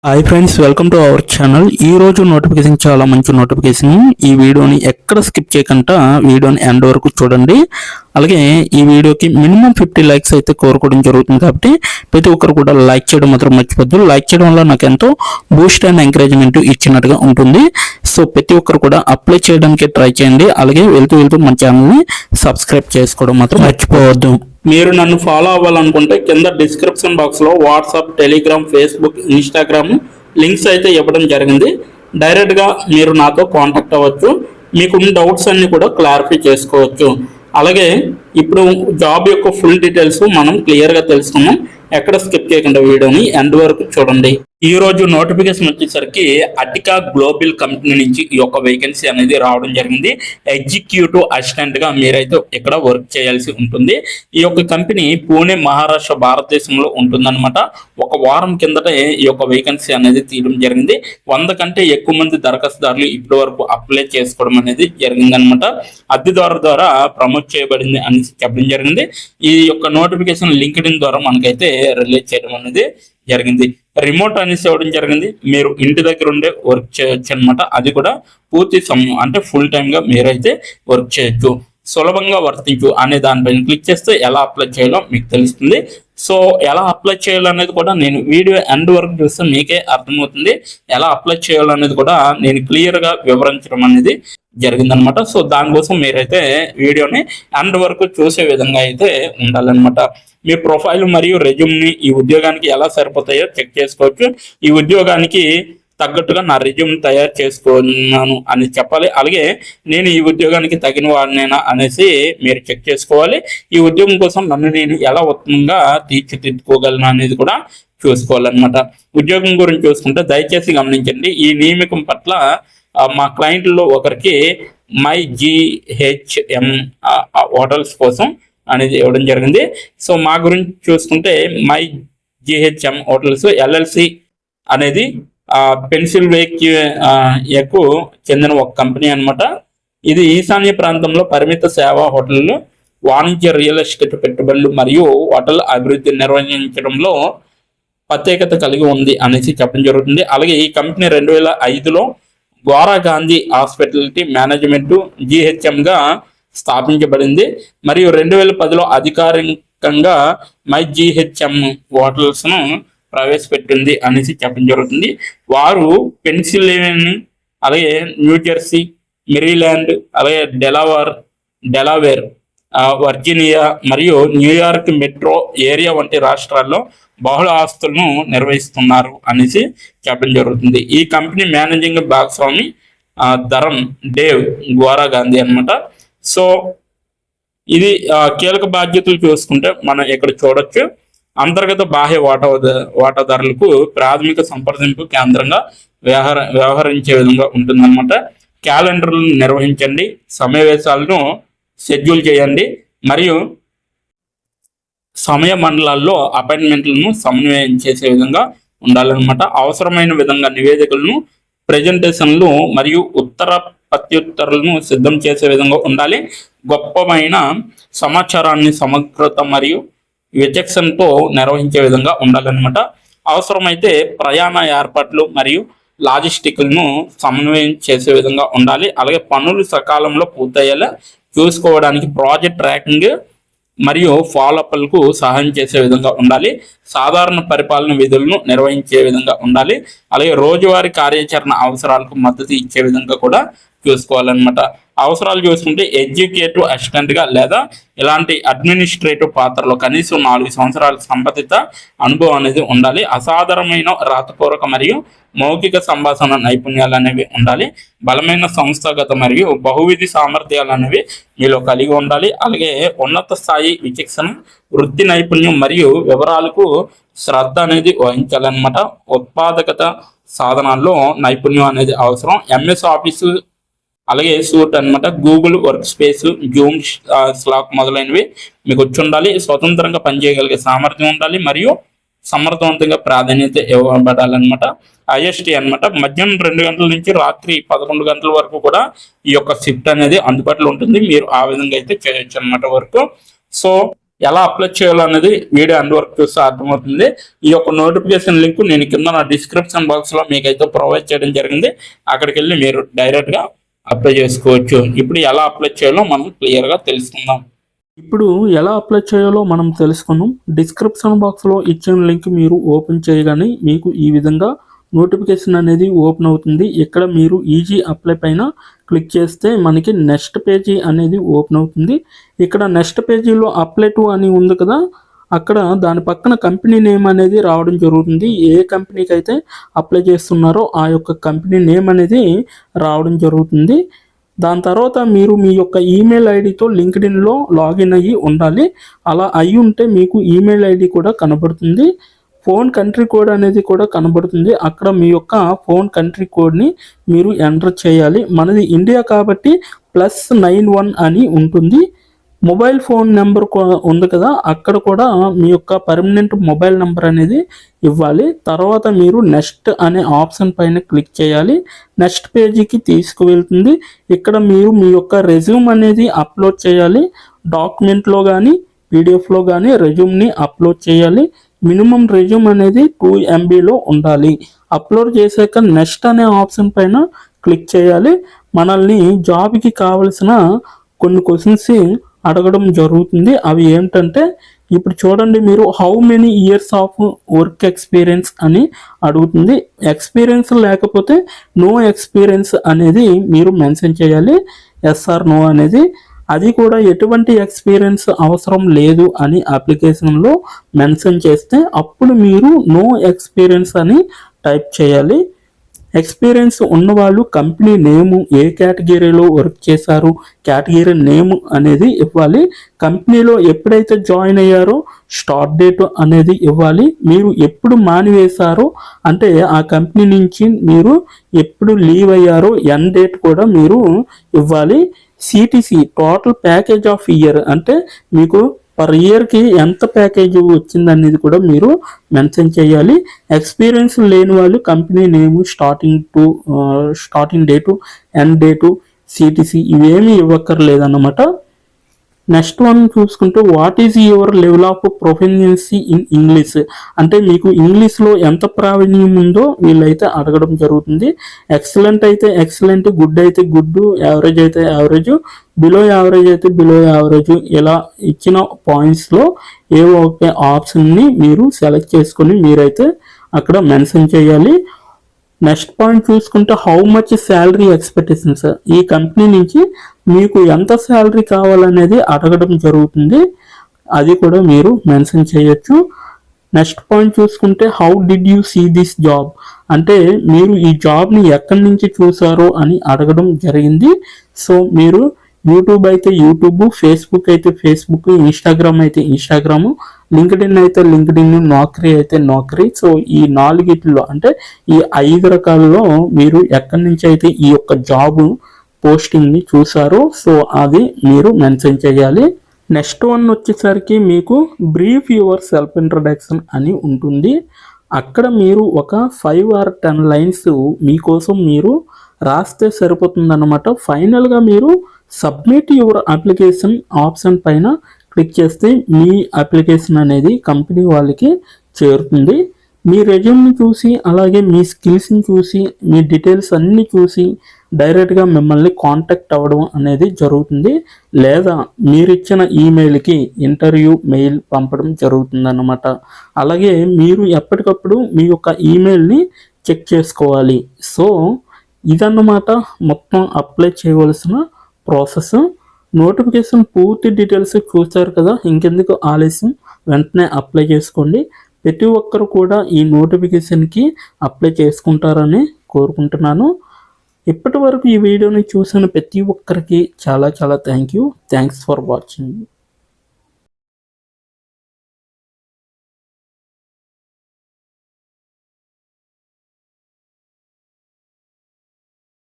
Hi friends, welcome to our channel. ఈ రోజు notification చాలా మంచి నోటిఫికేషన్. ఈ వీడియోని ఎక్కడ స్కిప్ చేయకుండా వీడియోని ఎండ్ వరకు చూడండి. అలాగే ఈ వీడియోకి మినిమం 50 లైక్స్ అయితే కోరుకోవడం జరుగుతుంది. కాబట్టి ప్రతి ఒక్కరు కూడా లైక్ చేయడం మాత్రం మర్చిపోద్దు. లైక్ చేయడం వల్ల నాకు ఎంతో బూస్ట్ అండ్ ఎంకరేజ్మెంట్ ఇచ్చినట్టుగా ఉంటుంది. సో ప్రతి ఒక్కరు కూడా అప్లై చేయడానికి ట్రై చేయండి. అలాగే వెళ్తూ మన ఛానల్ని సబ్స్క్రైబ్ చేసుకోవడం మాత్రం మర్చిపోవద్దు. మీరు నన్ను ఫాలో అవ్వాలనుకుంటే కింద డిస్క్రిప్షన్ బాక్స్లో WhatsApp, Telegram, Facebook, Instagram links అయితే ఇవ్వడం జరిగింది. డైరెక్ట్గా మీరు నాతో కాంటాక్ట్ అవ్వచ్చు. మీకున్న డౌట్స్ అన్ని కూడా క్లారిఫై చేసుకోవచ్చు. అలాగే ఇప్పుడు జాబ్ యొక్క ఫుల్ డీటెయిల్స్ మనం క్లియర్గా తెలుసుకున్నాం. ఎక్కడ స్కిప్ చేయకుండా వీడియోని ఎండ్ వరకు చూడండి. ఈ రోజు నోటిఫికేషన్ వచ్చేసరికి అటికా గ్లోబల్ కంపెనీ నుంచి ఈ యొక్క వేకెన్సీ అనేది రావడం జరిగింది. ఎగ్జిక్యూటివ్ అసిస్టెంట్ గా మీరైతే ఇక్కడ వర్క్ చేయాల్సి ఉంటుంది. ఈ యొక్క కంపెనీ పూణే, మహారాష్ట్ర, భారతదేశంలో ఉంటుందన్నమాట. ఒక వారం కిందటే ఈ యొక్క వేకెన్సీ అనేది తీయడం జరిగింది. 100 కంటే ఎక్కువ మంది దరఖాస్తుదారులు ఇప్పటి వరకు అప్లై చేసుకోవడం అనేది జరిగిందనమాట. అద్దెదారు ద్వారా ప్రమోట్ చేయబడింది అని చెప్పడం జరిగింది. ఈ యొక్క నోటిఫికేషన్ లింక్డ్ఇన్ ద్వారా మనకైతే రిలీజ్ చేయడం అనేది జరిగింది. రిమోట్ అనేసి ఇవ్వడం జరిగింది. మీరు ఇంటి దగ్గర ఉండే వర్క్ చేయొచ్చు అనమాట. అది కూడా పూర్తి సమయం అంటే ఫుల్ టైమ్ గా మీరైతే వర్క్ చేయొచ్చు. సులభంగా వర్తించు అనే దానిపైన క్లిక్ చేస్తే ఎలా అప్లై చేయాలో మీకు తెలుస్తుంది. సో ఎలా అప్లై చేయాలనేది కూడా నేను వీడియో ఎండ్ వరకు చూస్తే మీకే అర్థమవుతుంది. ఎలా అప్లై చేయాలనేది కూడా నేను క్లియర్ గా వివరించడం అనేది జరిగిందనమాట. సో దానికోసం మీరైతే వీడియోని ఎండ్ వరకు చూసే విధంగా అయితే ఉండాలన్నమాట. మీ ప్రొఫైల్ మరియు రెజ్యూమ్ని ఈ ఉద్యోగానికి ఎలా సరిపోతాయో చెక్ చేసుకోవచ్చు. ఈ ఉద్యోగానికి తగ్గట్టుగా నా రెజ్యూమ్ తయారు చేసుకున్నాను అని చెప్పాలి. అలాగే నేను ఈ ఉద్యోగానికి తగిన వాడినేనా అనేసి మీరు చెక్ చేసుకోవాలి. ఈ ఉద్యోగం కోసం నన్ను నేను ఎలా ఉత్తమంగా తీర్చిదిద్దుకోగలను అనేది కూడా చూసుకోవాలన్నమాట. ఉద్యోగం గురించి చూసుకుంటే దయచేసి గమనించండి. ఈ నియామకం పట్ల మా క్లయింట్లో ఒకరికి MyGHM హోటల్స్ కోసం అనేది ఇవ్వడం జరిగింది. సో మా గురించి చూసుకుంటే MyGHM హోటల్స్ LLC అనేది పెన్సిల్వేనియాకు చెందిన ఒక కంపెనీ అనమాట. ఇది ఈశాన్య ప్రాంతంలో పరిమిత సేవా హోటళ్లు, వాణిజ్య, రియల్ ఎస్టేట్ పెట్టుబడులు మరియు హోటల్ అభివృద్ధి నిర్వహించడంలో ప్రత్యేకత కలిగి ఉంది అనేసి చెప్పడం జరుగుతుంది. అలాగే ఈ కంపెనీ 2005లో Gora Gandhi hospitality management GHM గా స్థాపించబడింది. మరియు 2010లో అధికారికంగా MyGHM హోటల్స్ ను ప్రవేశపెట్టింది అనేసి చెప్పడం జరుగుతుంది. వారు పెన్సిల్వేనియా, అలాగే న్యూజెర్సీ, మెరీల్యాండ్, అలాగే డెలావేర్, వర్జీనియా మరియు న్యూయార్క్ మెట్రో ఏరియా వంటి రాష్ట్రాల్లో బహుళ ఆస్తులను నిర్వహిస్తున్నారు అనేసి చెప్పడం జరుగుతుంది. ఈ కంపెనీ మేనేజింగ్ భాగస్వామి ధరమ్ డేవ్ గోరా గాంధీ అనమాట. సో ఇది కీలక బాధ్యతలు చూసుకుంటే మనం ఇక్కడ చూడొచ్చు. అంతర్గత బాహ్య వాటాదారులకు ప్రాథమిక సంప్రదింపు కేంద్రంగా వ్యవహరించే విధంగా ఉంటుందన్నమాట. క్యాలెండర్లను నిర్వహించండి, సమావేశాలను షెడ్యూల్ చేయండి మరియు సమయ మండలాల్లో అపాయింట్మెంట్లను సమన్వయం చేసే విధంగా ఉండాలన్నమాట. అవసరమైన విధంగా నివేదికలను, ప్రెజెంటేషన్లు మరియు ప్రత్యుత్తరాలను సిద్ధం చేసే విధంగా ఉండాలి. గొప్పమైన సమాచారాన్ని సమగ్రత మరియు విచక్షణతో నిర్వహించే విధంగా ఉండాలన్నమాట. అవసరమైతే ప్రయాణ ఏర్పాట్లు మరియు లాజిస్టిక్లను సమన్వయం చేసే విధంగా ఉండాలి. అలాగే పనులు సకాలంలో పూర్తయ్యేలా చూసుకోవడానికి ప్రాజెక్ట్ ట్రాకింగ్ మరియు ఫాలోఅప్లకు సహాయం చేసే విధంగా ఉండాలి. సాధారణ పరిపాలన విధులను నిర్వహించే విధంగా ఉండాలి. అలాగే రోజువారీ కార్యాచరణ అవసరాలకు మద్దతు ఇచ్చే విధంగా కూడా చూసుకోవాలన్నమాట. అవసరాలు చూసుకుంటే ఎగ్జిక్యూటివ్ అసిస్టెంట్ గా లేదా ఇలాంటి అడ్మినిస్ట్రేటివ్ పాత్రలో కనీసం 4 సంవత్సరాల సంబంధిత అనుభవం అనేది ఉండాలి. అసాధారణమైన రాతపూర్వక మరియు మౌఖిక సంభాషణ నైపుణ్యాలు అనేవి ఉండాలి. బలమైన సంస్థాగత మరియు బహువిధి సామర్థ్యాలు అనేవి మీలో కలిగి ఉండాలి. అలాగే ఉన్నత స్థాయి విచక్షణ, వృత్తి నైపుణ్యం మరియు వివరాలకు శ్రద్ధ అనేది వహించాలన్నమాట. ఉత్పాదకత సాధనాల్లో నైపుణ్యం అనేది అవసరం. MS ఆఫీసు, అలాగే సూట్ అనమాట, Google work space, Zoom, slack మొదలైనవి మీకు వచ్చి ఉండాలి. స్వతంత్రంగా పనిచేయగలిగే సామర్థ్యం ఉండాలి మరియు సమర్థవంతంగా ప్రాధాన్యత ఇవ్వబడాలన్నమాట. IST అనమాట, మధ్యాహ్నం 2 గంటల నుంచి రాత్రి 11 గంటల వరకు కూడా ఈ యొక్క షిఫ్ట్ అనేది అందుబాటులో ఉంటుంది. మీరు ఆ విధంగా అయితే చేయొచ్చు అనమాట వర్క్. సో ఎలా అప్లై చేయాలనేది వీడియో ఎండ్ వరకు చూస్తే అర్థమవుతుంది. ఈ యొక్క నోటిఫికేషన్ లింక్ నేను కింద నా డిస్క్రిప్షన్ బాక్స్లో మీకైతే ప్రొవైడ్ చేయడం జరిగింది. అక్కడికి వెళ్ళి మీరు డైరెక్ట్గా అప్లై చేసుకోవచ్చు. ఇప్పుడు ఎలా అప్లై చేయాలో మనం క్లియర్గా తెలుసుకుందాం. ఇప్పుడు ఎలా అప్లై చేయాలో మనం తెలుసుకుందాం. డిస్క్రిప్షన్ బాక్స్లో ఇచ్చిన లింక్ మీరు ఓపెన్ చేయగానే మీకు ఈ విధంగా నోటిఫికేషన్ అనేది ఓపెన్ అవుతుంది. ఇక్కడ మీరు ఈజీ అప్లై పైన క్లిక్ చేస్తే మనకి నెక్స్ట్ పేజీ అనేది ఓపెన్ అవుతుంది. ఇక్కడ నెక్స్ట్ పేజీలో అప్లై టు అని ఉంది కదా, అక్కడ దాని పక్కన కంపెనీ నేమ్ అనేది రావడం జరుగుతుంది. ఏ కంపెనీకి అయితే అప్లై చేస్తున్నారో ఆ యొక్క కంపెనీ నేమ్ అనేది రావడం జరుగుతుంది. దాని తర్వాత మీరు మీ యొక్క ఈమెయిల్ ఐడితో లింక్డ్ఇన్లో లాగిన్ అయ్యి ఉండాలి. అలా అయి ఉంటే మీకు ఈమెయిల్ ఐడి కూడా కనబడుతుంది. ఫోన్ కంట్రీ కోడ్ అనేది కూడా కనబడుతుంది. అక్కడ మీ యొక్క ఫోన్ కంట్రీ కోడ్ని మీరు ఎంటర్ చేయాలి. మనది ఇండియా కాబట్టి +91 అని ఉంటుంది. మొబైల్ ఫోన్ నెంబర్ ఉంది కదా, అక్కడ కూడా మీ యొక్క పర్మనెంట్ మొబైల్ నెంబర్ అనేది ఇవ్వాలి. తర్వాత మీరు నెక్స్ట్ అనే ఆప్షన్ పైన క్లిక్ చేయాలి. నెక్స్ట్ పేజీకి తీసుకువెళ్తుంది. ఇక్కడ మీరు మీ యొక్క రెజ్యూమ్ అనేది అప్లోడ్ చేయాలి. డాక్యుమెంట్లో కానీ పీడిఎఫ్లో కానీ రెజ్యూమ్ని అప్లోడ్ చేయాలి. మినిమం రెజ్యూమ్ అనేది 2 MBలో ఉండాలి. అప్లోడ్ చేశాక నెక్స్ట్ అనే ఆప్షన్ పైన క్లిక్ చేయాలి. మనల్ని జాబ్కి కావలసిన కొన్ని క్వశ్చన్స్ అడగడం జరుగుతుంది. అవి ఏమిటంటే, ఇప్పుడు చూడండి, మీరు how many years of work experience అని అడుగుతుంది. ఎక్స్పీరియన్స్ లేకపోతే నో ఎక్స్పీరియన్స్ అనేది మీరు మెన్షన్ చేయాలి. ఎస్ ఆర్ నో అనేది. అది కూడా ఎటువంటి ఎక్స్పీరియన్స్ అవసరం లేదు అని అప్లికేషన్లో మెన్షన్ చేస్తే అప్పుడు మీరు నో ఎక్స్పీరియన్స్ అని టైప్ చేయాలి. ఎక్స్పీరియన్స్ ఉన్నవాళ్ళు కంపెనీ నేము, ఏ కేటగిరీలో వర్క్ చేశారు, కేటగిరీ నేమ్ అనేది ఇవ్వాలి. కంపెనీలో ఎప్పుడైతే జాయిన్ అయ్యారో స్టార్ట్ డేట్ అనేది ఇవ్వాలి. మీరు ఎప్పుడు మానివేశారో అంటే ఆ కంపెనీ నుంచి మీరు ఎప్పుడు లీవ్ అయ్యారో ఎండ్ డేట్ కూడా మీరు ఇవ్వాలి. CTC total package of year అంటే మీకు పర్ ఇయర్కి ఎంత ప్యాకేజ్ వచ్చిందనేది కూడా మీరు మెన్షన్ చేయాలి. ఎక్స్పీరియన్స్ లేని వాళ్ళు కంపెనీ నేము, starting date, end date, CTC ఇవేమీ ఇవ్వక్కర్లేదన్నమాట. నెక్స్ట్ వన్ చూసుకుంటే what is your level of proficiency in English అంటే మీకు ఇంగ్లీష్లో ఎంత ప్రావీణ్యం ఉందో వీళ్ళైతే అడగడం జరుగుతుంది. ఎక్సలెంట్ అయితే ఎక్సలెంట్, గుడ్ అయితే గుడ్, యావరేజ్ అయితే యావరేజ్, బిలో యావరేజ్ అయితే బిలో యావరేజ్, ఇలా ఇచ్చిన పాయింట్స్లో ఏ ఒకే ఆప్షన్ని మీరు సెలెక్ట్ చేసుకొని మీరైతే అక్కడ మెన్షన్ చేయాలి. నెక్స్ట్ పాయింట్ చూసుకుంటే హౌ మచ్ శాలరీ ఎక్స్పెక్టేషన్స్, ఈ కంపెనీ నుంచి మీకు ఎంత శాలరీ కావాలనేది అడగడం జరుగుతుంది. అది కూడా మీరు మెన్షన్ చేయొచ్చు. నెక్స్ట్ పాయింట్ చూసుకుంటే how did you see this job అంటే మీరు ఈ జాబ్ని ఎక్కడి నుంచి చూసారో అని అడగడం జరిగింది. సో మీరు యూట్యూబ్ అయితే యూట్యూబ్, ఫేస్బుక్ అయితే ఫేస్బుక్, ఇన్స్టాగ్రామ్ అయితే ఇన్స్టాగ్రామ్, లింక్డ్ఇన్ అయితే లింక్డ్ఇన్, నౌకరీ అయితే నౌకరీ. సో ఈ 4 అంటే ఈ 5 రకాలలో మీరు ఎక్కడి నుంచి అయితే ఈ యొక్క జాబ్ పోస్టింగ్ని చూసారో సో అది మీరు మెన్షన్ చేయాలి. నెక్స్ట్ వన్ వచ్చేసరికి మీకు బ్రీఫ్ యువర్ సెల్ఫ్ ఇంట్రడక్షన్ అని ఉంటుంది. అక్కడ మీరు ఒక 5 or 10 లైన్స్ మీకోసం మీరు రాస్తే సరిపోతుందన్నమాట. ఫైనల్గా మీరు సబ్మిట్ యువర్ అప్లికేషన్ ఆప్షన్ పైన క్లిక్ చేస్తే మీ అప్లికేషన్ అనేది కంపెనీ వాళ్ళకి చేరుతుంది. మీ రెజ్యూమ్ని చూసి అలాగే మీ స్కిల్స్ని చూసి మీ డీటెయిల్స్ అన్నీ చూసి డైరెక్ట్గా మిమ్మల్ని కాంటాక్ట్ అవ్వడం అనేది జరుగుతుంది. లేదా మీరిచ్చిన ఈమెయిల్కి ఇంటర్వ్యూ మెయిల్ పంపడం జరుగుతుందన్నమాట. అలాగే మీరు ఎప్పటికప్పుడు మీ యొక్క ఈమెయిల్ని చెక్ చేసుకోవాలి. సో ఇదన్నమాట మొత్తం అప్లై చేయవలసిన ప్రాసెస్. నోటిఫికేషన్ పూర్తి డీటెయిల్స్ చూస్తారు కదా, ఇంకెందుకు ఆలస్యం, వెంటనే అప్లై చేసుకోండి. ప్రతి ఒక్కరు కూడా ఈ నోటిఫికేషన్కి అప్లై చేసుకుంటారని కోరుకుంటున్నాను. ఇప్పటి వరకు ఈ వీడియోని చూసిన ప్రతి ఒక్కరికి చాలా థ్యాంక్స్ ఫర్ వాచింగ్.